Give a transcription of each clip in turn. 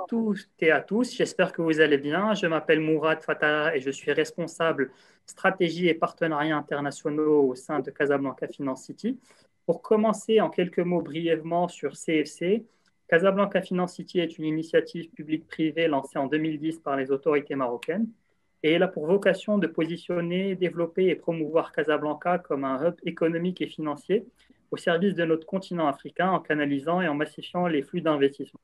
tous et à tous, j'espère que vous allez bien. Je m'appelle Mourad Fatah et je suis responsable stratégie et partenariats internationaux au sein de Casablanca Finance City. Pour commencer en quelques mots brièvement sur CFC, Casablanca Finance City est une initiative publique-privée lancée en 2010 par les autorités marocaines et elle a pour vocation de positionner, développer et promouvoir Casablanca comme un hub économique et financier au service de notre continent africain en canalisant et en massifiant les flux d'investissement.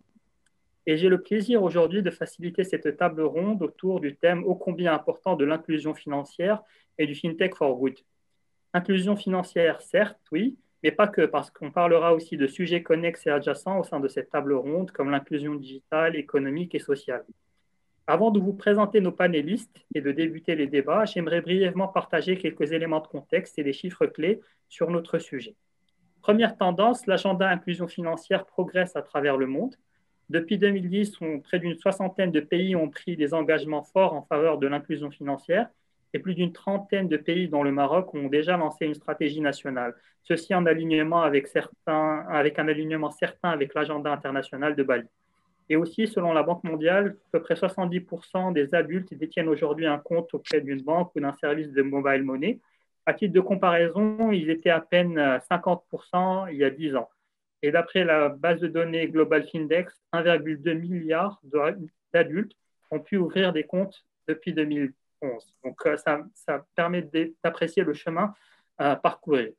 Et j'ai le plaisir aujourd'hui de faciliter cette table ronde autour du thème ô combien important de l'inclusion financière et du FinTech for Good. Inclusion financière, certes, oui, mais pas que, parce qu'on parlera aussi de sujets connexes et adjacents au sein de cette table ronde, comme l'inclusion digitale, économique et sociale. Avant de vous présenter nos panélistes et de débuter les débats, j'aimerais brièvement partager quelques éléments de contexte et des chiffres clés sur notre sujet. Première tendance, l'agenda inclusion financière progresse à travers le monde. Depuis 2010, près d'une soixantaine de pays ont pris des engagements forts en faveur de l'inclusion financière et plus d'une trentaine de pays, dont le Maroc, ont déjà lancé une stratégie nationale. Ceci en alignement avec un alignement certain avec l'agenda international de Bali. Et aussi, selon la Banque mondiale, à peu près 70% des adultes détiennent aujourd'hui un compte auprès d'une banque ou d'un service de mobile money. À titre de comparaison, ils étaient à peine 50% il y a 10 ans. Et d'après la base de données Global Findex, 1,2 milliard d'adultes ont pu ouvrir des comptes depuis 2011. Donc, ça permet d'apprécier le chemin à parcourir.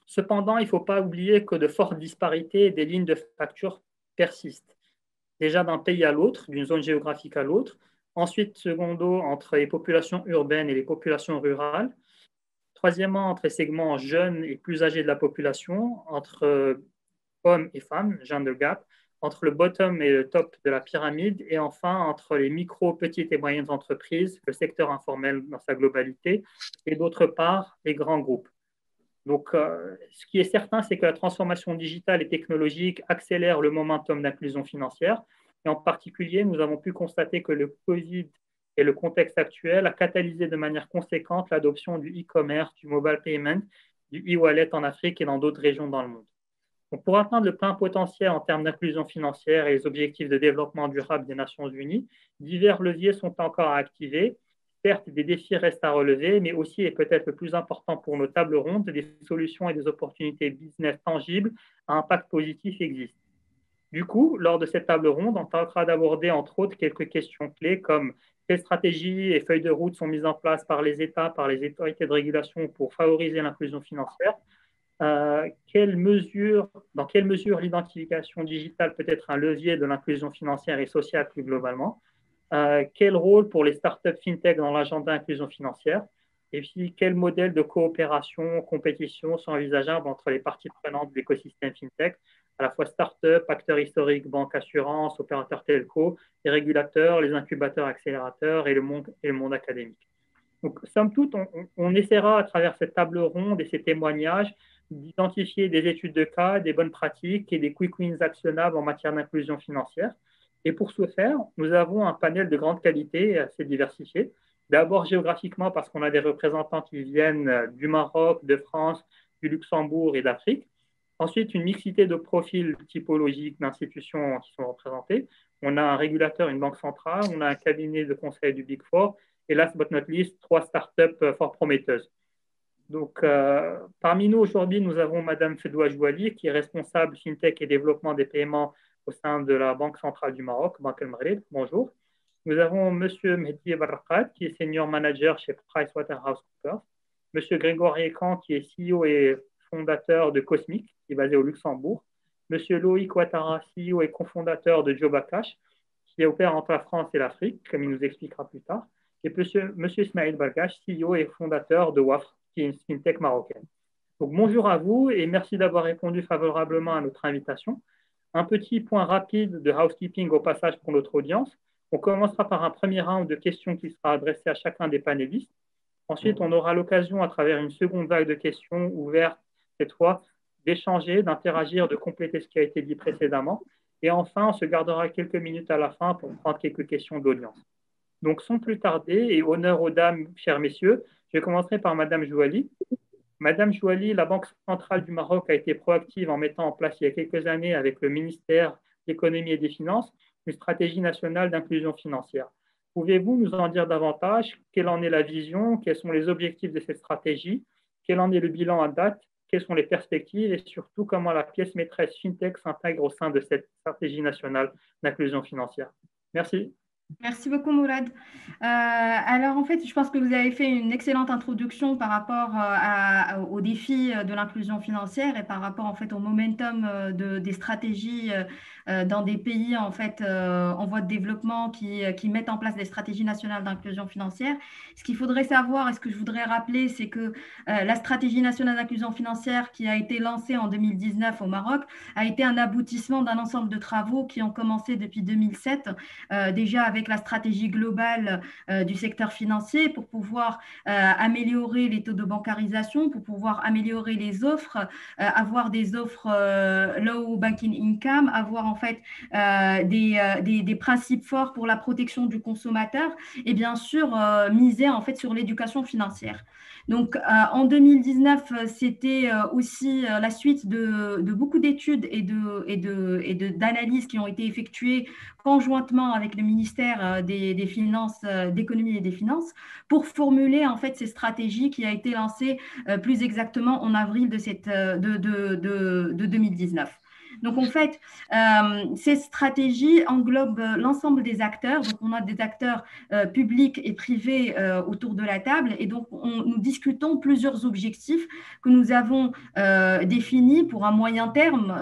Cependant, il ne faut pas oublier que de fortes disparités et des lignes de facture persistent. Déjà d'un pays à l'autre, d'une zone géographique à l'autre. Ensuite, secondo, entre les populations urbaines et les populations rurales. Troisièmement, entre les segments jeunes et plus âgés de la population, entre hommes et femmes, gender gap, entre le bottom et le top de la pyramide, et enfin entre les micro, petites et moyennes entreprises, le secteur informel dans sa globalité, et d'autre part, les grands groupes. Donc, ce qui est certain, c'est que la transformation digitale et technologique accélère le momentum d'inclusion financière. Et en particulier, nous avons pu constater que le Covid et le contexte actuel a catalysé de manière conséquente l'adoption du e-commerce, du mobile payment, du e-wallet en Afrique et dans d'autres régions dans le monde. Donc, pour atteindre le plein potentiel en termes d'inclusion financière et les objectifs de développement durable des Nations Unies, divers leviers sont encore à activer. Certes, des défis restent à relever, mais aussi, et peut-être le plus important pour nos tables rondes, des solutions et des opportunités business tangibles à impact positif existent. Du coup, lors de cette table ronde, on tentera d'aborder entre autres quelques questions clés comme quelles stratégies et feuilles de route sont mises en place par les États, par les autorités de régulation pour favoriser l'inclusion financière. Dans quelle mesure l'identification digitale peut être un levier de l'inclusion financière et sociale plus globalement? Quel rôle pour les startups fintech dans l'agenda d'inclusion financière? Et puis, quel modèle de coopération, compétition sont envisageables entre les parties prenantes de l'écosystème fintech, à la fois startups, acteurs historiques, banques, assurances, opérateurs telco, les régulateurs, les incubateurs, accélérateurs et le monde académique. Donc, somme toute, on essaiera à travers cette table ronde et ces témoignages d'identifier des études de cas, des bonnes pratiques et des quick wins actionnables en matière d'inclusion financière. Et pour ce faire, nous avons un panel de grande qualité et assez diversifié. D'abord géographiquement, parce qu'on a des représentants qui viennent du Maroc, de France, du Luxembourg et d'Afrique. Ensuite, une mixité de profils typologiques d'institutions qui sont représentés. On a un régulateur, une banque centrale, on a un cabinet de conseil du Big Four, et last but not least, 3 startups fort prometteuses. Donc, parmi nous aujourd'hui, nous avons Madame Fedoua Jouali, qui est responsable FinTech et développement des paiements au sein de la Banque centrale du Maroc, Banque El Maghreb. Bonjour. Nous avons Monsieur Mehdi Barrakat, qui est senior manager chez PricewaterhouseCoopers. Monsieur Grégory Ekan, qui est CEO et fondateur de Cosmic, qui est basé au Luxembourg. Monsieur Loïc Ouattara, CEO et cofondateur de Jobacash, qui opère entre la France et l'Afrique, comme il nous expliquera plus tard. Et Monsieur Ismaël Balgache, CEO et fondateur de WAFR, qui est une fintech marocaine. Donc, bonjour à vous et merci d'avoir répondu favorablement à notre invitation. Un petit point rapide de housekeeping au passage pour notre audience. On commencera par un premier round de questions qui sera adressé à chacun des panélistes. Ensuite, on aura l'occasion, à travers une seconde vague de questions ouvertes, cette fois, d'échanger, d'interagir, de compléter ce qui a été dit précédemment. Et enfin, on se gardera quelques minutes à la fin pour prendre quelques questions d'audience. Donc, sans plus tarder, et honneur aux dames, chers messieurs, je commencerai par Madame Jouali. Madame Jouali, la Banque centrale du Maroc a été proactive en mettant en place il y a quelques années avec le ministère de l'Économie et des Finances une stratégie nationale d'inclusion financière. Pouvez-vous nous en dire davantage? Quelle en est la vision? Quels sont les objectifs de cette stratégie? Quel en est le bilan à date? Quelles sont les perspectives et surtout comment la pièce maîtresse FinTech s'intègre au sein de cette stratégie nationale d'inclusion financière? Merci. Merci beaucoup, Mourad. Alors, en fait, je pense que vous avez fait une excellente introduction par rapport aux défis de l'inclusion financière et par rapport, en fait, au momentum des stratégies dans des pays, en fait, en voie de développement qui mettent en place des stratégies nationales d'inclusion financière. Ce qu'il faudrait savoir et ce que je voudrais rappeler, c'est que la stratégie nationale d'inclusion financière qui a été lancée en 2019 au Maroc a été un aboutissement d'un ensemble de travaux qui ont commencé depuis 2007, déjà avec la stratégie globale du secteur financier pour pouvoir améliorer les taux de bancarisation, pour pouvoir améliorer les offres, avoir des offres low banking income, avoir en fait des principes forts pour la protection du consommateur et bien sûr miser en fait sur l'éducation financière. Donc, en 2019, c'était aussi la suite de beaucoup d'études et d'analyses qui ont été effectuées conjointement avec le ministère des Finances, d'économie et des Finances, pour formuler en fait ces stratégies qui a été lancée plus exactement en avril de 2019. Donc, en fait, ces stratégies englobent l'ensemble des acteurs. Donc, on a des acteurs publics et privés autour de la table. Et donc, nous discutons plusieurs objectifs que nous avons définis pour un moyen terme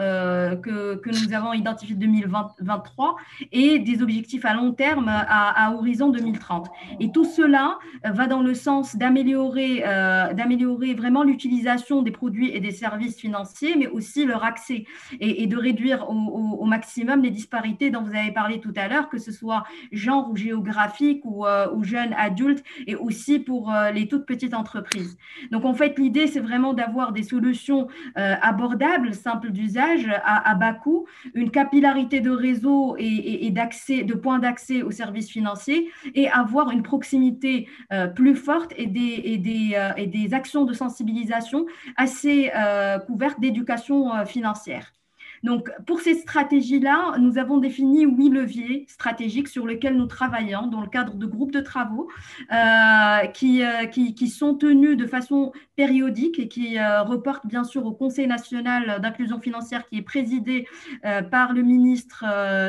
que nous avons identifié 2023 et des objectifs à long terme à horizon 2030. Et tout cela va dans le sens d'améliorer vraiment l'utilisation des produits et des services financiers, mais aussi leur accès et de réduire au maximum les disparités dont vous avez parlé tout à l'heure, que ce soit genre ou géographique ou jeunes adultes et aussi pour les toutes petites entreprises. Donc en fait, l'idée, c'est vraiment d'avoir des solutions abordables, simples d'usage, à bas coût, une capillarité de réseau et d'accès, de points d'accès aux services financiers et avoir une proximité plus forte et des actions de sensibilisation assez couvertes d'éducation financière. Donc, pour ces stratégies-là, nous avons défini 8 leviers stratégiques sur lesquels nous travaillons dans le cadre de groupes de travaux qui sont tenus de façon périodique et qui reportent bien sûr au Conseil national d'inclusion financière qui est présidé par le ministre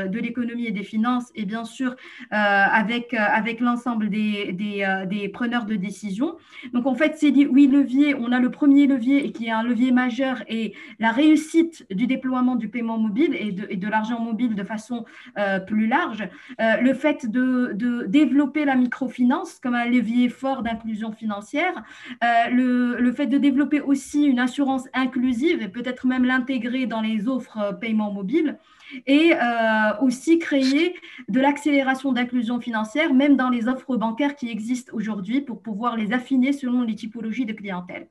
de l'économie et des finances et bien sûr avec l'ensemble des preneurs de décision. Donc, en fait, ces 8 leviers, on a le premier levier et qui est un levier majeur et la réussite du déploiement du paiement mobile et de l'argent mobile de façon plus large, le fait de développer la microfinance comme un levier fort d'inclusion financière, le fait de développer aussi une assurance inclusive et peut-être même l'intégrer dans les offres paiement mobile et aussi créer de l'accélération d'inclusion financière même dans les offres bancaires qui existent aujourd'hui pour pouvoir les affiner selon les typologies de clientèle.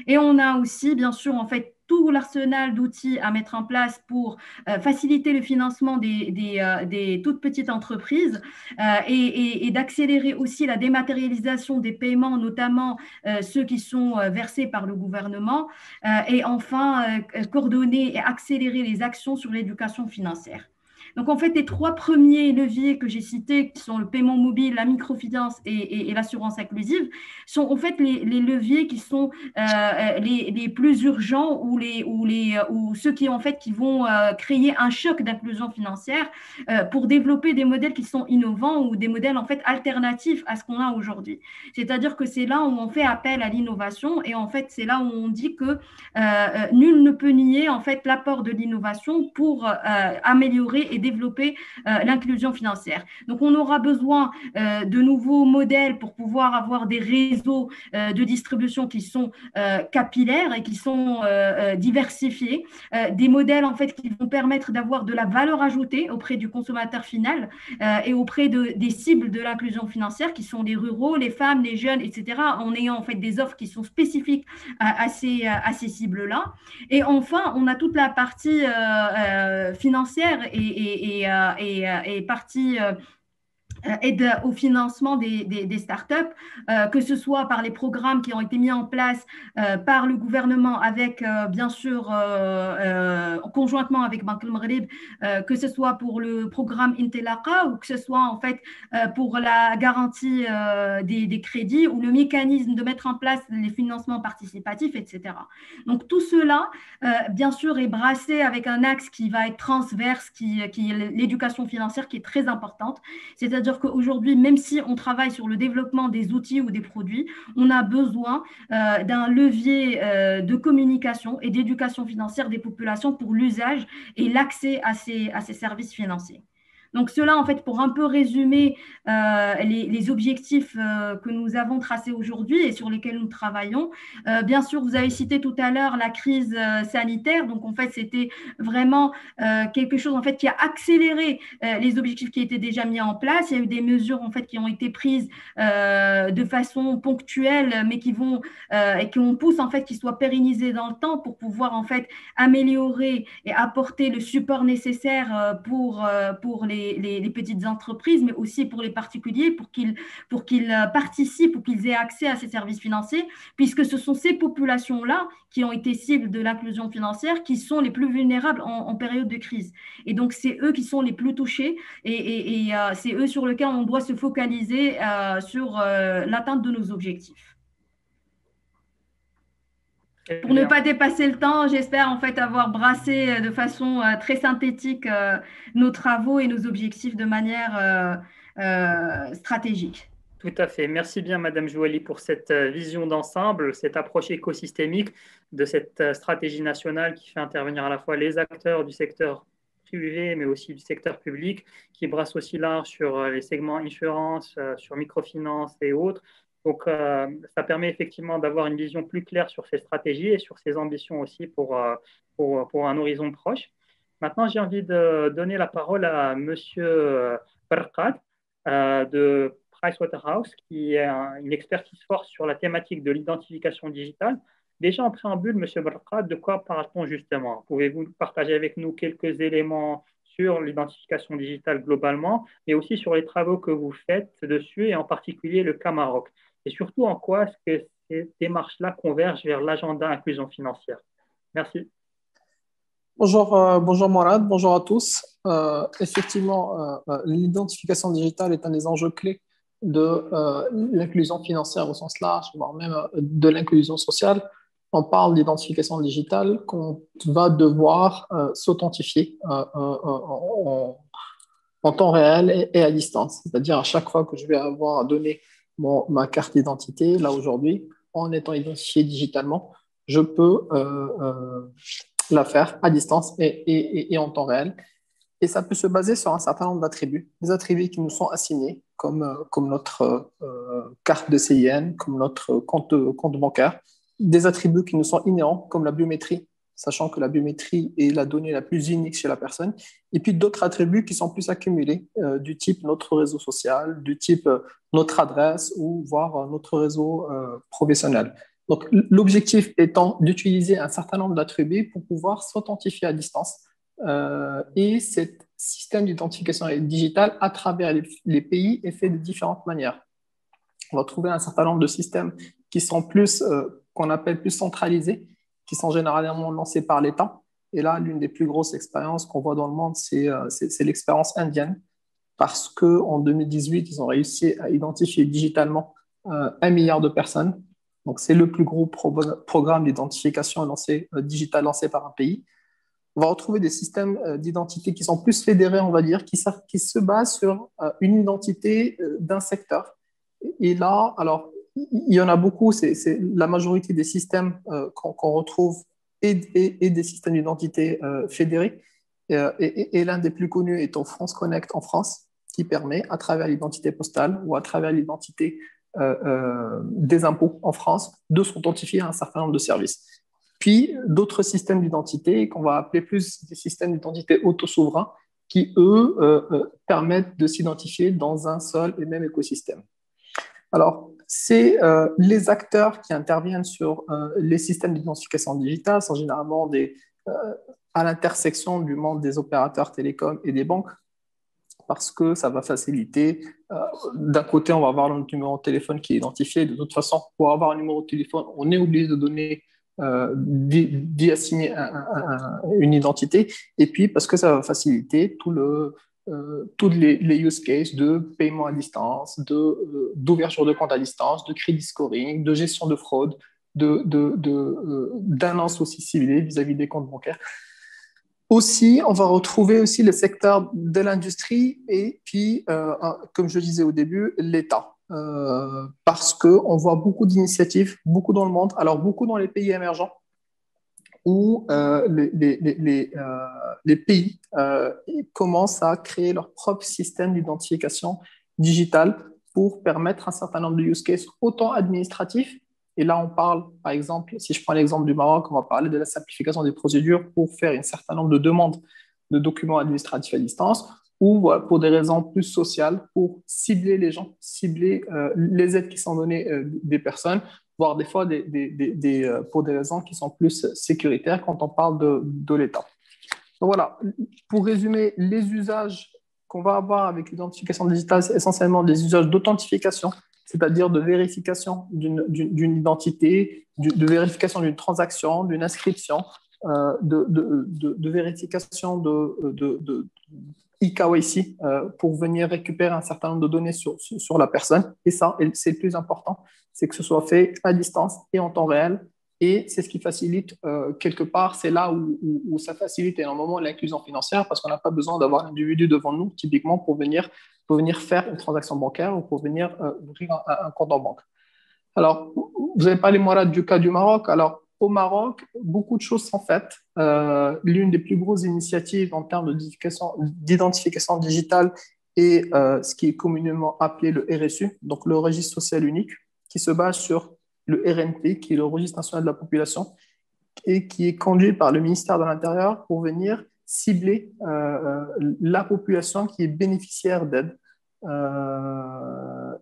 Et on a aussi, bien sûr, en fait, tout l'arsenal d'outils à mettre en place pour faciliter le financement des toutes petites entreprises et d'accélérer aussi la dématérialisation des paiements, notamment ceux qui sont versés par le gouvernement. Et enfin, coordonner et accélérer les actions sur l'éducation financière. Donc, en fait, les 3 premiers leviers que j'ai cités, qui sont le paiement mobile, la microfinance et l'assurance inclusive, sont en fait les leviers qui sont les plus urgents ou ceux qui, en fait, qui vont créer un choc d'inclusion financière pour développer des modèles qui sont innovants ou des modèles, en fait, alternatifs à ce qu'on a aujourd'hui. C'est-à-dire que c'est là où on fait appel à l'innovation et, en fait, c'est là où on dit que nul ne peut nier, en fait, l'apport de l'innovation pour améliorer et développer l'inclusion financière. Donc, on aura besoin de nouveaux modèles pour pouvoir avoir des réseaux de distribution qui sont capillaires et qui sont diversifiés, des modèles en fait qui vont permettre d'avoir de la valeur ajoutée auprès du consommateur final et auprès des cibles de l'inclusion financière qui sont les ruraux, les femmes, les jeunes, etc., en ayant en fait des offres qui sont spécifiques à ces cibles-là. Et enfin, on a toute la partie financière et partie aide au financement des startups, que ce soit par les programmes qui ont été mis en place par le gouvernement avec, bien sûr, conjointement avec Banque El Maghrib, que ce soit pour le programme Intelaqa ou que ce soit en fait pour la garantie des crédits ou le mécanisme de mettre en place les financements participatifs, etc. Donc tout cela, bien sûr, est brassé avec un axe qui va être transverse, qui est l'éducation financière, qui est très importante. C'est-à-dire qu'aujourd'hui, même si on travaille sur le développement des outils ou des produits, on a besoin d'un levier de communication et d'éducation financière des populations pour l'usage et l'accès à ces services financiers. Donc cela, en fait, pour un peu résumer les objectifs que nous avons tracés aujourd'hui et sur lesquels nous travaillons. Bien sûr, vous avez cité tout à l'heure la crise sanitaire. Donc, en fait, c'était vraiment quelque chose en fait, qui a accéléré les objectifs qui étaient déjà mis en place. Il y a eu des mesures en fait, qui ont été prises de façon ponctuelle, mais qui vont et qu'on pousse en fait, qui soient pérennisées dans le temps pour pouvoir en fait améliorer et apporter le support nécessaire pour les petites entreprises, mais aussi pour les particuliers, pour qu'ils participent ou qu'ils aient accès à ces services financiers, puisque ce sont ces populations-là qui ont été cibles de l'inclusion financière qui sont les plus vulnérables en période de crise. Et donc, c'est eux qui sont les plus touchés et c'est eux sur lesquels on doit se focaliser sur l'atteinte de nos objectifs. Pour ne pas dépasser le temps, j'espère en fait avoir brassé de façon très synthétique nos travaux et nos objectifs de manière stratégique. Tout à fait. Merci bien, Madame Jouali, pour cette vision d'ensemble, cette approche écosystémique de cette stratégie nationale qui fait intervenir à la fois les acteurs du secteur privé, mais aussi du secteur public, qui brasse aussi large sur les segments insurance, sur microfinance et autres. Donc, ça permet effectivement d'avoir une vision plus claire sur ces stratégies et sur ces ambitions aussi pour un horizon proche. Maintenant, j'ai envie de donner la parole à Monsieur Barqad de Pricewaterhouse, qui est une expertise forte sur la thématique de l'identification digitale. Déjà en préambule, Monsieur Barqad, de quoi parle-t-on justement? Pouvez-vous partager avec nous quelques éléments sur l'identification digitale globalement, mais aussi sur les travaux que vous faites dessus, et en particulier le cas Maroc? Et surtout, en quoi est-ce que ces démarches-là convergent vers l'agenda inclusion financière? Merci. Bonjour Morad, bonjour à tous. Effectivement, l'identification digitale est un des enjeux clés de l'inclusion financière au sens large, voire même de l'inclusion sociale. On parle d'identification digitale qu'on va devoir s'authentifier en temps réel et à distance. C'est-à-dire à chaque fois que je vais avoir à donner ma carte d'identité, là aujourd'hui, en étant identifié digitalement, je peux la faire à distance et en temps réel. Et ça peut se baser sur un certain nombre d'attributs, des attributs qui nous sont assignés, comme notre carte de CIN, comme notre compte bancaire, des attributs qui nous sont inhérents, comme la biométrie, sachant que la biométrie est la donnée la plus unique chez la personne, et puis d'autres attributs qui sont plus accumulés, du type notre réseau social, du type notre adresse ou voire notre réseau professionnel. Donc, l'objectif étant d'utiliser un certain nombre d'attributs pour pouvoir s'authentifier à distance. Et ce système d'identification digitale à travers les pays est fait de différentes manières. On va trouver un certain nombre de systèmes qui sont plus, qu'on appelle plus centralisés, qui sont généralement lancés par l'État. Et là, l'une des plus grosses expériences qu'on voit dans le monde, c'est l'expérience indienne, parce qu'en 2018, ils ont réussi à identifier digitalement 1 milliard de personnes. Donc, c'est le plus gros programme d'identification digitale lancé par un pays. On va retrouver des systèmes d'identité qui sont plus fédérés, on va dire, qui se basent sur une identité d'un secteur. Et là, alors, il y en a beaucoup, c'est la majorité des systèmes qu'on retrouve et des systèmes d'identité fédérés. Et l'un des plus connus est France Connect en France, qui permet, à travers l'identité postale ou à travers l'identité des impôts en France, de s'authentifier à un certain nombre de services. Puis d'autres systèmes d'identité qu'on va appeler plus des systèmes d'identité autosouverains qui, eux, permettent de s'identifier dans un seul et même écosystème. Alors, c'est les acteurs qui interviennent sur les systèmes d'identification digitale sont généralement à l'intersection du monde des opérateurs télécoms et des banques, parce que ça va faciliter. D'un côté, on va avoir notre numéro de téléphone qui est identifié. De toute façon, pour avoir un numéro de téléphone, on est obligé de donner, d'y assigner une identité. Et puis, parce que ça va faciliter tous les use cases de paiement à distance, d'ouverture de compte à distance, de crédit scoring, de gestion de fraude, d'annonces aussi ciblées vis-à-vis des comptes bancaires. Aussi, on va retrouver aussi le secteur de l'industrie et puis, comme je disais au début, l'État. Parce qu'on voit beaucoup d'initiatives, beaucoup dans le monde, alors beaucoup dans les pays émergents, où les pays commencent à créer leur propre système d'identification digitale pour permettre un certain nombre de use cases, autant administratifs. Et là, on parle, par exemple, si je prends l'exemple du Maroc, on va parler de la simplification des procédures pour faire un certain nombre de demandes de documents administratifs à distance, ou voilà, pour des raisons plus sociales, pour cibler les gens, cibler les aides qui sont données des personnes, voire des fois pour des raisons qui sont plus sécuritaires quand on parle de l'État. Donc voilà, pour résumer, les usages qu'on va avoir avec l'identification digitale, c'est essentiellement des usages d'authentification, c'est-à-dire de vérification d'une identité, de vérification d'une transaction, d'une inscription, de vérification de eKYC pour venir récupérer un certain nombre de données sur la personne. Et ça, c'est le plus important, c'est que ce soit fait à distance et en temps réel. Et c'est ce qui facilite, quelque part, c'est là où ça facilite énormément l'inclusion financière parce qu'on n'a pas besoin d'avoir l'individu devant nous, typiquement, pour venir faire une transaction bancaire ou pour venir ouvrir un compte en banque. Alors, vous avez parlé, Mourad, du cas du Maroc. Alors, au Maroc, beaucoup de choses sont faites. L'une des plus grosses initiatives en termes d'identification digitale est ce qui est communément appelé le RSU, donc le registre social unique, qui se base sur le RNP, qui est le registre national de la population, et qui est conduit par le ministère de l'Intérieur pour venir cibler la population qui est bénéficiaire d'aide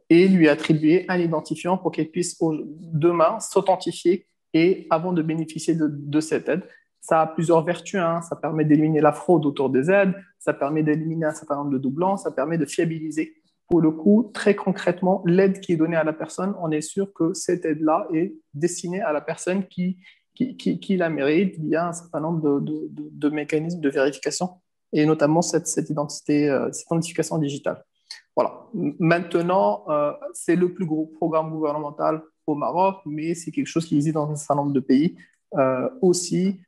et lui attribuer un identifiant pour qu'elle puisse demain s'authentifier et avant de bénéficier de cette aide. Ça a plusieurs vertus, hein. Ça permet d'éliminer la fraude autour des aides, ça permet d'éliminer un certain nombre de doublons, ça permet de fiabiliser. Pour le coup, très concrètement, l'aide qui est donnée à la personne, on est sûr que cette aide-là est destinée à la personne qui la mérite via un certain nombre de mécanismes de vérification et notamment cette identification digitale. Voilà. Maintenant, c'est le plus gros programme gouvernemental au Maroc, mais c'est quelque chose qui existe dans un certain nombre de pays aussi.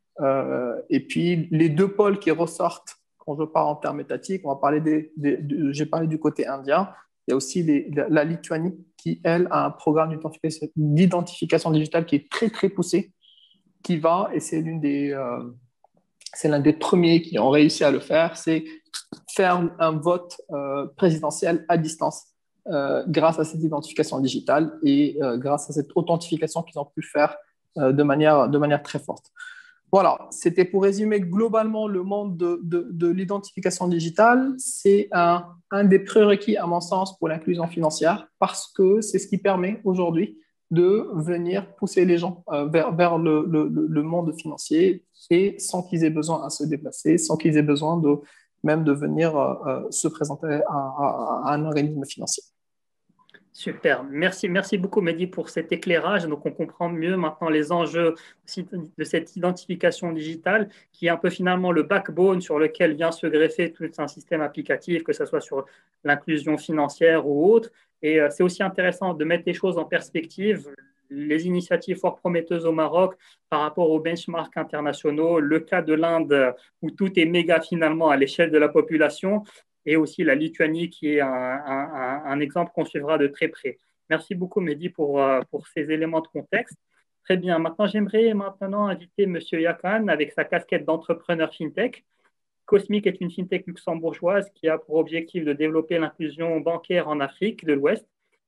Et puis, les deux pôles qui ressortent quand je parle en termes étatiques, on va parler j'ai parlé du côté indien. Il y a aussi la Lituanie qui, elle, a un programme d'identification digitale qui est très, très poussé, qui va, et c'est l'un des premiers qui ont réussi à le faire, c'est faire un vote présidentiel à distance grâce à cette identification digitale et grâce à cette authentification qu'ils ont pu faire de manière très forte. Voilà, c'était pour résumer globalement le monde de l'identification digitale. C'est un des prérequis, à mon sens, pour l'inclusion financière parce que c'est ce qui permet aujourd'hui de venir pousser les gens vers le monde financier et sans qu'ils aient besoin à se déplacer, sans qu'ils aient besoin même de venir se présenter à un organisme financier. Super, merci beaucoup Mehdi pour cet éclairage. Donc on comprend mieux maintenant les enjeux de cette identification digitale qui est un peu finalement le backbone sur lequel vient se greffer tout un système applicatif, que ce soit sur l'inclusion financière ou autre. Et c'est aussi intéressant de mettre les choses en perspective, les initiatives fort prometteuses au Maroc par rapport aux benchmarks internationaux, le cas de l'Inde où tout est méga finalement à l'échelle de la population, et aussi la Lituanie qui est un exemple qu'on suivra de très près. Merci beaucoup Mehdi pour ces éléments de contexte. Très bien, j'aimerais inviter M. Yakan avec sa casquette d'entrepreneur FinTech. Cosmic est une FinTech luxembourgeoise qui a pour objectif de développer l'inclusion bancaire en Afrique de l'Ouest,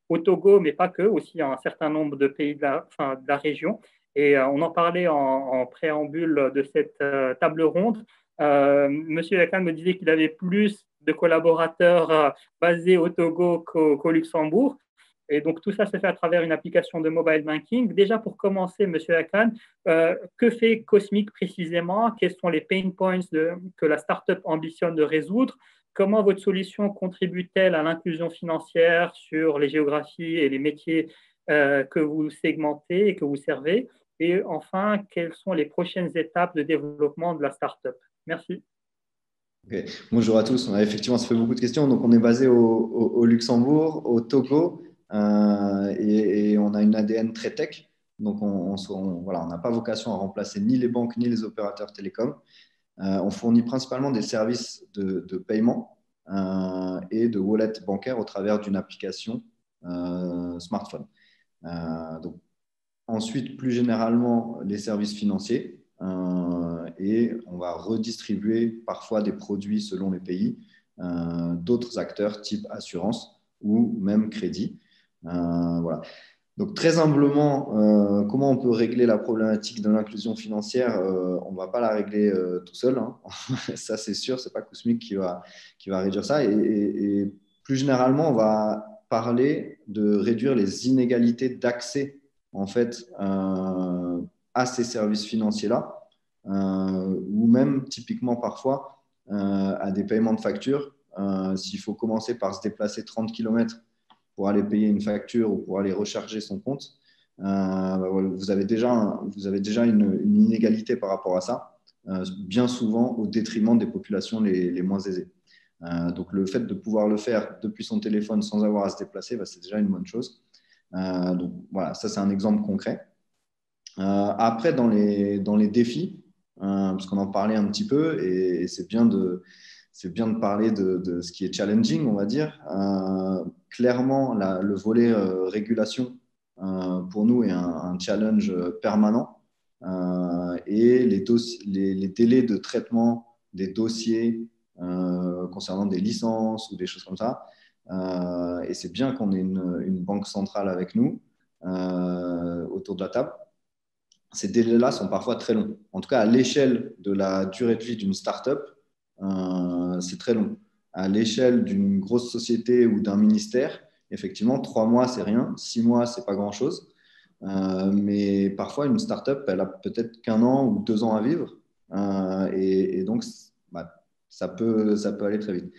au Togo, mais pas que, aussi un certain nombre de pays de la région. Et on en parlait en préambule de cette table ronde. Monsieur Yakan me disait qu'il avait plus de collaborateurs basés au Togo qu'au Luxembourg. Et donc, tout ça se fait à travers une application de mobile banking. Déjà, pour commencer, Monsieur Yakan, que fait Cosmic précisément? Quels sont les pain points que la startup ambitionne de résoudre? comment votre solution contribue-t-elle à l'inclusion financière sur les géographies et les métiers que vous segmentez et que vous servez? Et enfin, quelles sont les prochaines étapes de développement de la startup? Merci. Okay. Bonjour à tous. Effectivement, ça fait beaucoup de questions. Donc, on est basé au Luxembourg, au Togo, et on a une ADN très tech. Donc, voilà, on n'a pas vocation à remplacer ni les banques ni les opérateurs télécoms. On fournit principalement des services de paiement et de wallet bancaire au travers d'une application smartphone. Donc, ensuite, plus généralement, les services financiers. Et on va redistribuer parfois des produits selon les pays, d'autres acteurs type assurance ou même crédit. Voilà. Donc très humblement, comment on peut régler la problématique de l'inclusion financière? On ne va pas la régler tout seul, hein. Ça c'est sûr, ce n'est pas Cosmic qui va réduire ça. Et plus généralement, on va parler de réduire les inégalités d'accès en fait, à ces services financiers-là, ou même typiquement parfois à des paiements de factures. S'il faut commencer par se déplacer 30 km pour aller payer une facture ou pour aller recharger son compte, vous avez déjà une inégalité par rapport à ça, bien souvent au détriment des populations les moins aisées. Donc le fait de pouvoir le faire depuis son téléphone sans avoir à se déplacer, c'est déjà une bonne chose. Donc voilà, ça c'est un exemple concret. Après, dans les défis, parce qu'on en parlait un petit peu, et c'est bien de parler de ce qui est challenging, on va dire. Clairement, le volet régulation, pour nous, est un challenge permanent. Et les délais de traitement des dossiers concernant des licences ou des choses comme ça. Et c'est bien qu'on ait une banque centrale avec nous autour de la table. Ces délais-là sont parfois très longs. En tout cas, à l'échelle de la durée de vie d'une start-up, c'est très long. À l'échelle d'une grosse société ou d'un ministère, effectivement, 3 mois, c'est rien. 6 mois, c'est pas grand-chose. Mais parfois, une start-up, elle a peut-être qu'1 an ou 2 ans à vivre. Et donc, ça peut aller très vite.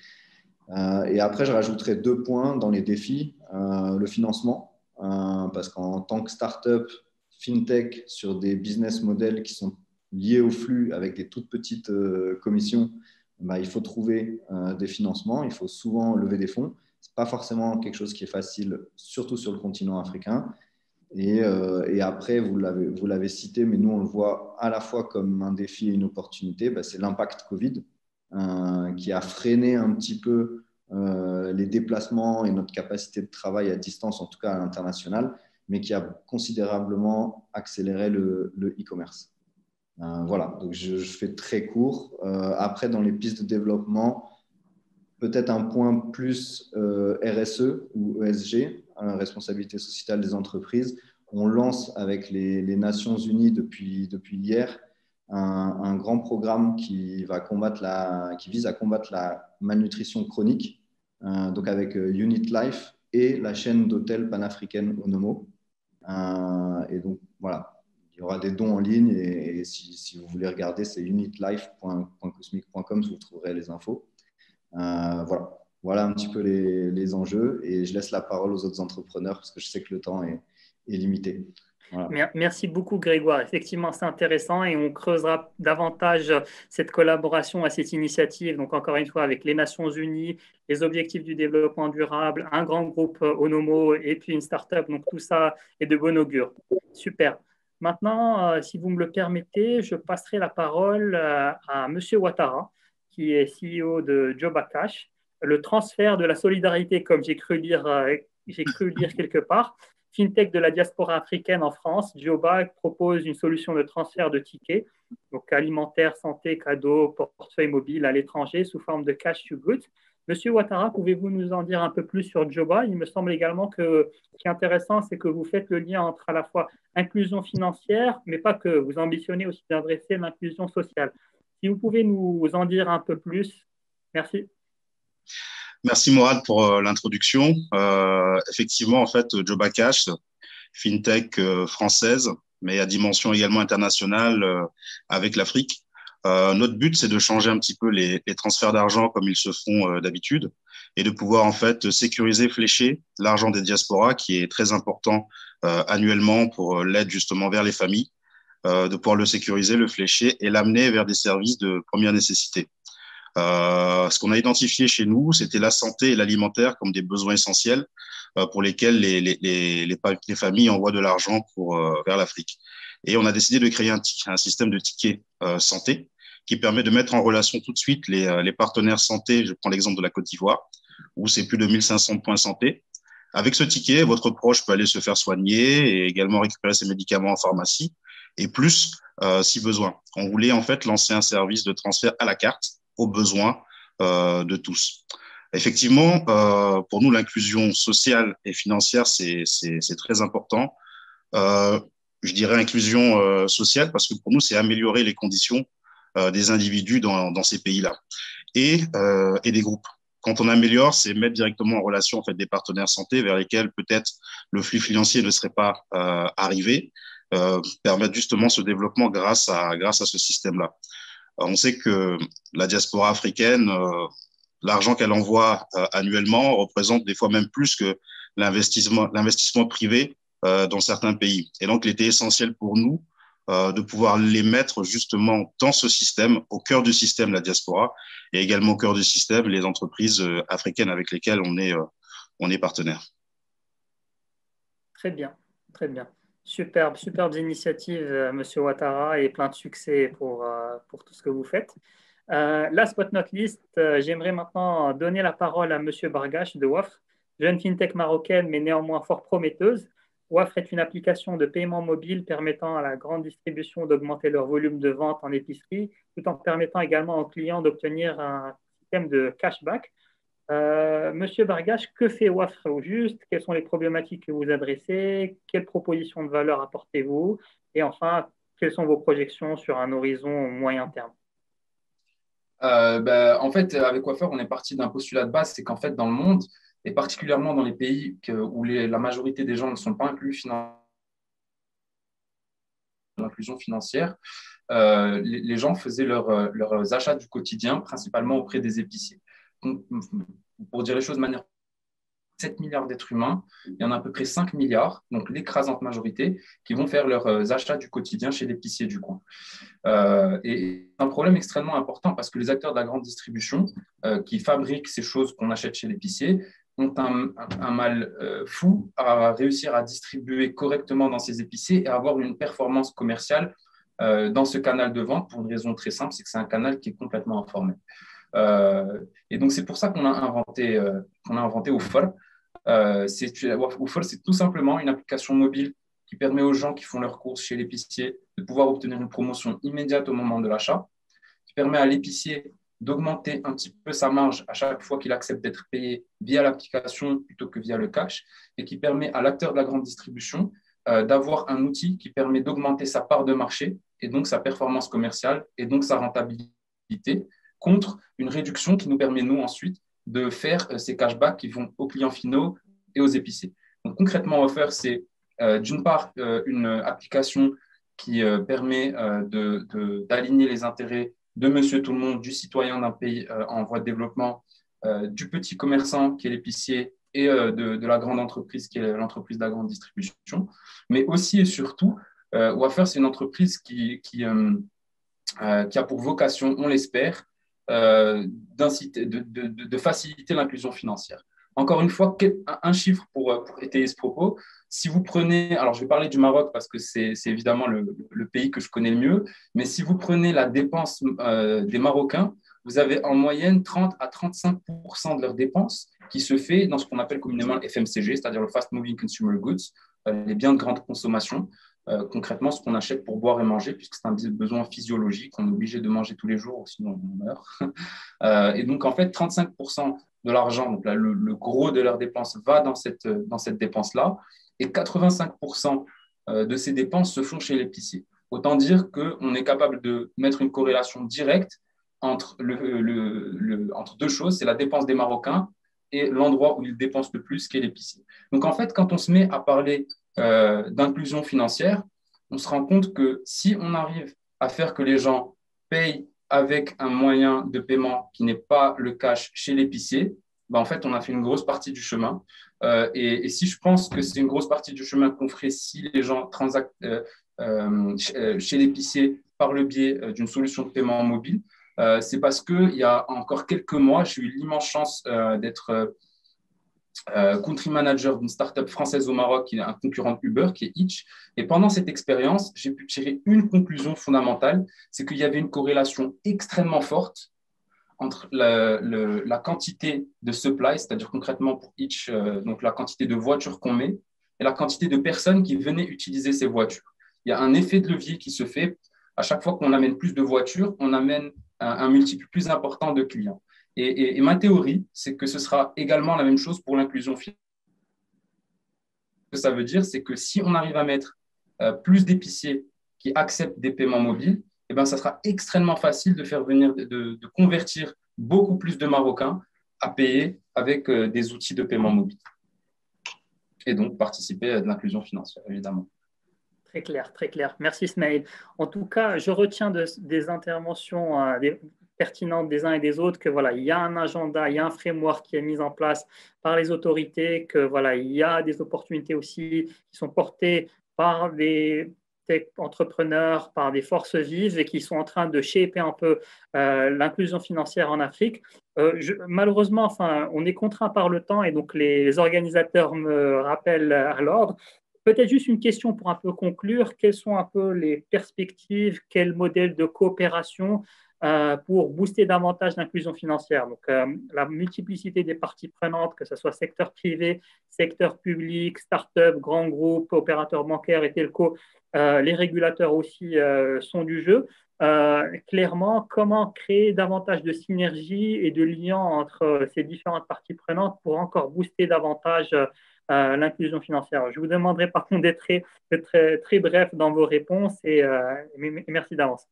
Et après, je rajouterai 2 points dans les défis. Le financement, parce qu'en tant que start-up, fintech, sur des business models qui sont liés au flux avec des toutes petites commissions, il faut trouver des financements, il faut souvent lever des fonds. Ce n'est pas forcément quelque chose qui est facile, surtout sur le continent africain. Et après, vous l'avez cité, mais nous, on le voit à la fois comme un défi et une opportunité, c'est l'impact Covid qui a freiné un petit peu les déplacements et notre capacité de travail à distance, en tout cas à l'international, mais qui a considérablement accéléré le e-commerce. Voilà, donc je fais très court. Après, dans les pistes de développement, peut-être un point plus RSE ou ESG, responsabilité sociétale des entreprises. On lance avec les Nations Unies depuis hier un grand programme qui vise à combattre la malnutrition chronique, donc avec Unit Life et la chaîne d'hôtels panafricaine Onomo. Et donc, voilà, il y aura des dons en ligne et si vous voulez regarder, c'est unitlife.cosmic.com, vous trouverez les infos. Voilà un petit peu les enjeux et je laisse la parole aux autres entrepreneurs parce que je sais que le temps est limité. Voilà. Merci beaucoup Grégoire, effectivement c'est intéressant et on creusera davantage cette collaboration à cette initiative, donc encore une fois avec les Nations Unies, les objectifs du développement durable, un grand groupe Onomo et puis une start-up, donc tout ça est de bon augure. Super. Maintenant, si vous me le permettez, je passerai la parole à Monsieur Ouattara, qui est CEO de Jobacash. Le transfert de la solidarité, comme j'ai cru lire quelque part, FinTech de la diaspora africaine en France, Joba propose une solution de transfert de tickets, donc alimentaire, santé, cadeaux, portefeuille mobile à l'étranger sous forme de cash to goods. Monsieur Ouattara, pouvez-vous nous en dire un peu plus sur Joba? Il me semble également que ce qui est intéressant, c'est que vous faites le lien entre à la fois inclusion financière, mais pas que, vous ambitionnez aussi d'adresser l'inclusion sociale. Si vous pouvez nous en dire un peu plus, merci. Merci Mourad pour l'introduction. Effectivement, en fait, Jobacash, fintech française, mais à dimension également internationale avec l'Afrique. Notre but, c'est de changer un petit peu les transferts d'argent comme ils se font d'habitude et de pouvoir en fait sécuriser, flécher l'argent des diasporas qui est très important annuellement pour l'aide justement vers les familles, de pouvoir le sécuriser, le flécher et l'amener vers des services de première nécessité. Ce qu'on a identifié chez nous, c'était la santé et l'alimentaire comme des besoins essentiels pour lesquels les familles envoient de l'argent vers l'Afrique. Et on a décidé de créer un système de tickets santé qui permet de mettre en relation tout de suite les partenaires santé. Je prends l'exemple de la Côte d'Ivoire, où c'est plus de 1500 points santé. Avec ce ticket, votre proche peut aller se faire soigner et également récupérer ses médicaments en pharmacie, et plus si besoin. On voulait en fait lancer un service de transfert à la carte aux besoins de tous. Effectivement, pour nous, l'inclusion sociale et financière, c'est très important. Je dirais inclusion sociale parce que pour nous, c'est améliorer les conditions des individus dans ces pays-là et des groupes. Quand on améliore, c'est mettre directement en relation en fait, des partenaires santé vers lesquels peut-être le flux financier ne serait pas arrivé, permettre justement ce développement grâce à ce système-là. On sait que la diaspora africaine, l'argent qu'elle envoie annuellement représente des fois même plus que l'investissement privé dans certains pays. Et donc, il était essentiel pour nous de pouvoir les mettre justement dans ce système, au cœur du système, la diaspora, et également au cœur du système, les entreprises africaines avec lesquelles on est partenaire. Très bien, très bien. Superbes initiatives, Monsieur Ouattara, et plein de succès pour tout ce que vous faites. Last but not least, j'aimerais maintenant donner la parole à Monsieur Bargache de Wafr, jeune fintech marocaine, mais néanmoins fort prometteuse. Wafr est une application de paiement mobile permettant à la grande distribution d'augmenter leur volume de vente en épicerie, tout en permettant également aux clients d'obtenir un système de cashback. Monsieur Bargache, que fait Wafr au juste? Quelles sont les problématiques que vous adressez? Quelles propositions de valeur apportez-vous? Et enfin, quelles sont vos projections sur un horizon moyen terme? En fait, avec Wafr, on est parti d'un postulat de base, c'est qu'en fait, dans le monde, et particulièrement dans les pays où la majorité des gens ne sont pas inclus dans l'inclusion financière, les gens faisaient leurs achats du quotidien, principalement auprès des épiciers. Donc, pour dire les choses de manière 7 milliards d'êtres humains, il y en a à peu près 5 milliards, donc l'écrasante majorité, qui vont faire leurs achats du quotidien chez l'épicier du coin. Et c'est un problème extrêmement important parce que les acteurs de la grande distribution qui fabriquent ces choses qu'on achète chez l'épicier ont un mal fou à réussir à distribuer correctement dans ces épiciers et à avoir une performance commerciale dans ce canal de vente pour une raison très simple, c'est que c'est un canal qui est complètement informel. Et donc, c'est pour ça qu'on a inventé Wafr. Wafr, c'est tout simplement une application mobile qui permet aux gens qui font leurs courses chez l'épicier de pouvoir obtenir une promotion immédiate au moment de l'achat, qui permet à l'épicier d'augmenter un petit peu sa marge à chaque fois qu'il accepte d'être payé via l'application plutôt que via le cash, et qui permet à l'acteur de la grande distribution d'avoir un outil qui permet d'augmenter sa part de marché et donc sa performance commerciale et donc sa rentabilité contre une réduction qui nous permet, nous, ensuite, de faire ces cashbacks qui vont aux clients finaux et aux épiciers. Donc, concrètement, Wafr, c'est d'une part une application qui permet d'aligner les intérêts de monsieur tout le monde, du citoyen d'un pays en voie de développement, du petit commerçant qui est l'épicier et de la grande entreprise qui est l'entreprise de la grande distribution. Mais aussi et surtout, Wafr, c'est une entreprise qui a pour vocation, on l'espère, de faciliter l'inclusion financière. Encore une fois, un chiffre pour étayer ce propos. Si vous prenez, alors je vais parler du Maroc parce que c'est évidemment le pays que je connais le mieux, mais si vous prenez la dépense des Marocains, vous avez en moyenne 30 à 35% de leurs dépenses qui se fait dans ce qu'on appelle communément le FMCG, c'est-à-dire le Fast Moving Consumer Goods, les biens de grande consommation. Concrètement, ce qu'on achète pour boire et manger, puisque c'est un besoin physiologique, on est obligé de manger tous les jours, sinon on meurt. Et donc, en fait, 35% de l'argent, donc là, le gros de leurs dépenses va dans cette dépense-là, et 85% de ces dépenses se font chez l'épicier. Autant dire qu'on est capable de mettre une corrélation directe entre deux choses, c'est la dépense des Marocains et l'endroit où ils dépensent le plus, qui est l'épicier. Donc, en fait, quand on se met à parler d'inclusion financière, on se rend compte que si on arrive à faire que les gens payent avec un moyen de paiement qui n'est pas le cash chez l'épicier, ben, en fait, on a fait une grosse partie du chemin. Et si je pense que c'est une grosse partie du chemin qu'on ferait si les gens transactent chez l'épicier par le biais d'une solution de paiement mobile, c'est parce qu'il y a encore quelques mois, j'ai eu l'immense chance d'être country manager d'une startup française au Maroc, qui est un concurrent de Uber, qui est Hitch. Et pendant cette expérience, j'ai pu tirer une conclusion fondamentale, c'est qu'il y avait une corrélation extrêmement forte entre la quantité de supply, c'est-à-dire concrètement pour Hitch, donc la quantité de voitures qu'on met, et la quantité de personnes qui venaient utiliser ces voitures. Il y a un effet de levier qui se fait. À chaque fois qu'on amène plus de voitures, on amène un multiple plus important de clients. Et ma théorie, c'est que ce sera également la même chose pour l'inclusion financière. Ce que ça veut dire, c'est que si on arrive à mettre plus d'épiciers qui acceptent des paiements mobiles, eh ben, ça sera extrêmement facile de faire venir, de convertir beaucoup plus de Marocains à payer avec des outils de paiement mobile. Et donc participer à de l'inclusion financière, évidemment. Très clair, très clair. Merci Smaïl. En tout cas, je retiens des interventions pertinentes des uns et des autres que voilà, il y a un agenda, il y a un framework qui est mis en place par les autorités, que voilà, il y a des opportunités aussi qui sont portées par des entrepreneurs, par des forces vives et qui sont en train de shaper un peu l'inclusion financière en Afrique. Malheureusement, enfin, on est contraint par le temps et donc les organisateurs me rappellent à l'ordre. Peut-être juste une question pour un peu conclure. Quelles sont un peu les perspectives, quel modèle de coopération pour booster davantage l'inclusion financière? Donc, la multiplicité des parties prenantes, que ce soit secteur privé, secteur public, start-up, grands groupes, opérateurs bancaires et telco, les régulateurs aussi sont du jeu. Clairement, comment créer davantage de synergie et de liens entre ces différentes parties prenantes pour encore booster davantage l'inclusion financière? Je vous demanderai par contre d'être très bref dans vos réponses et merci d'avance.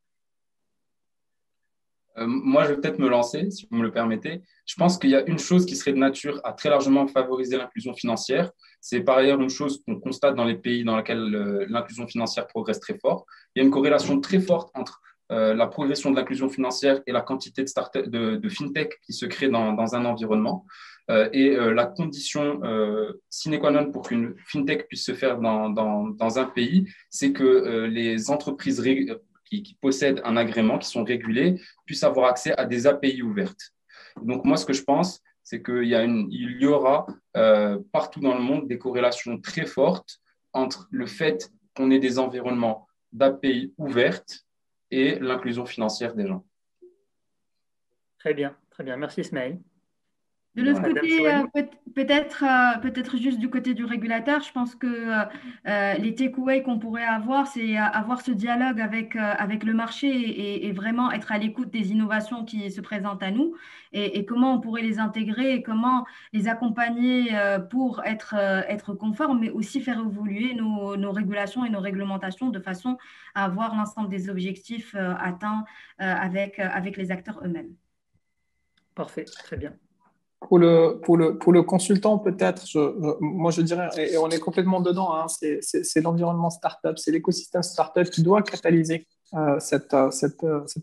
Moi, je vais peut-être me lancer, si vous me le permettez. Je pense qu'il y a une chose qui serait de nature à très largement favoriser l'inclusion financière. C'est par ailleurs une chose qu'on constate dans les pays dans lesquels l'inclusion financière progresse très fort. Il y a une corrélation très forte entre la progression de l'inclusion financière et la quantité de fintech qui se crée dans un environnement. La condition sine qua non pour qu'une fintech puisse se faire dans un pays, c'est que les entreprises qui possèdent un agrément, qui sont régulées, puissent avoir accès à des API ouvertes. Donc, moi, ce que je pense, c'est qu'il y aura partout dans le monde des corrélations très fortes entre le fait qu'on ait des environnements d'API ouvertes et l'inclusion financière des gens. Très bien, très bien. Merci Ismaël. De l'autre côté, peut-être juste du côté du régulateur, je pense que les takeaways qu'on pourrait avoir, c'est avoir ce dialogue avec le marché et vraiment être à l'écoute des innovations qui se présentent à nous et comment on pourrait les intégrer et comment les accompagner pour être conformes, mais aussi faire évoluer nos régulations et nos réglementations de façon à avoir l'ensemble des objectifs atteints avec les acteurs eux-mêmes. Parfait, très bien. Pour le consultant, peut-être, moi je dirais, et on est complètement dedans, hein, c'est l'environnement startup, c'est l'écosystème startup qui doit catalyser cette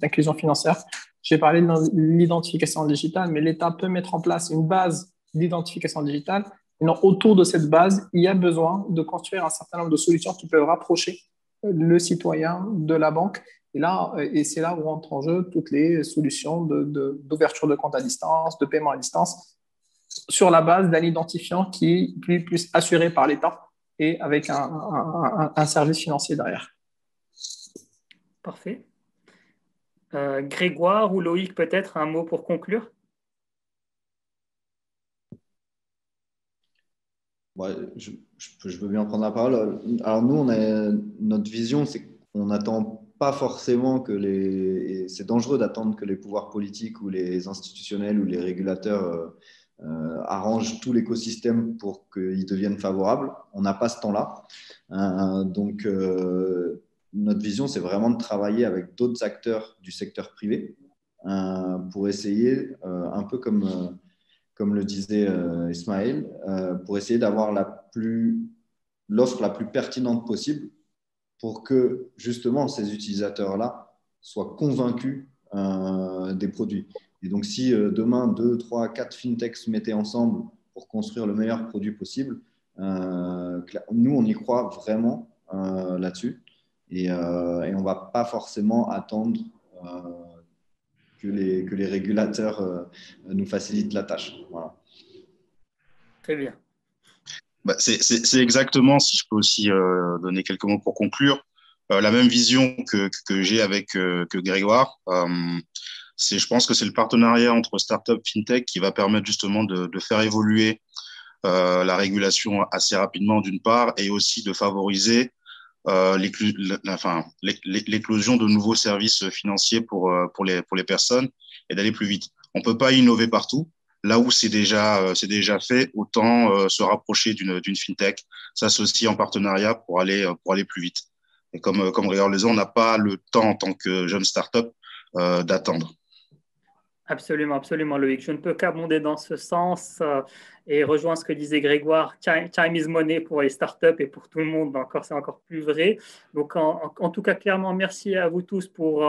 inclusion financière. J'ai parlé de l'identification digitale, mais l'État peut mettre en place une base d'identification digitale. Et donc, autour de cette base, il y a besoin de construire un certain nombre de solutions qui peuvent rapprocher le citoyen de la banque. Et c'est là où rentrent en jeu toutes les solutions d'ouverture de compte à distance, de paiement à distance, sur la base d'un identifiant qui est plus assuré par l'État et avec un service financier derrière. Parfait. Grégoire ou Loïc, peut-être un mot pour conclure? Ouais, je veux bien prendre la parole. Alors nous, notre vision, c'est qu'on n'attend pas forcément et c'est dangereux d'attendre que les pouvoirs politiques ou les institutionnels ou les régulateurs arrangent tout l'écosystème pour qu'il devienne favorable. On n'a pas ce temps-là. Donc, notre vision, c'est vraiment de travailler avec d'autres acteurs du secteur privé pour essayer, un peu comme le disait Ismaël, pour essayer d'avoir l'offre la plus pertinente possible pour que justement ces utilisateurs-là soient convaincus des produits. Et donc, si demain, 2, 3, 4 fintechs se mettaient ensemble pour construire le meilleur produit possible, nous, on y croit vraiment là-dessus. Et on ne va pas forcément attendre que les régulateurs nous facilitent la tâche. Voilà. Très bien. C'est exactement, si je peux aussi donner quelques mots pour conclure, la même vision que j'ai avec que Grégoire. Je pense que c'est le partenariat entre startups fintech qui va permettre justement de faire évoluer la régulation assez rapidement d'une part, et aussi de favoriser l'éclosion de nouveaux services financiers pour les personnes et d'aller plus vite. On ne peut pas innover partout. Là où c'est déjà fait, autant se rapprocher d'une fintech, s'associer en partenariat pour aller plus vite. Et comme Grégoire le disait, on n'a pas le temps en tant que jeune start-up d'attendre. Absolument, absolument, Loïc. Je ne peux qu'abonder dans ce sens et rejoindre ce que disait Grégoire. Time is money pour les startups et pour tout le monde. C'est encore plus vrai. Donc, en tout cas, clairement, merci à vous tous pour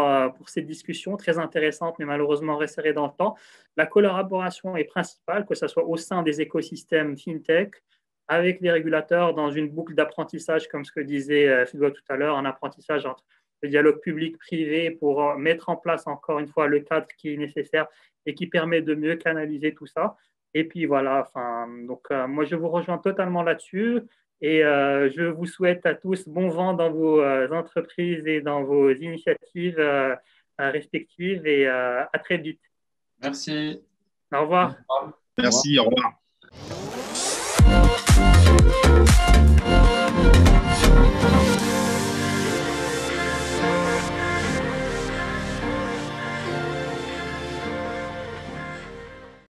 cette discussion très intéressante, mais malheureusement resserrée dans le temps. La collaboration est principale, que ce soit au sein des écosystèmes fintech, avec les régulateurs, dans une boucle d'apprentissage, comme ce que disait Fidoua tout à l'heure, un apprentissage entre le dialogue public-privé pour mettre en place encore une fois le cadre qui est nécessaire et qui permet de mieux canaliser tout ça. Et puis voilà, moi je vous rejoins totalement là-dessus et je vous souhaite à tous bon vent dans vos entreprises et dans vos initiatives respectives et à très vite. Merci. Au revoir. Merci, au revoir.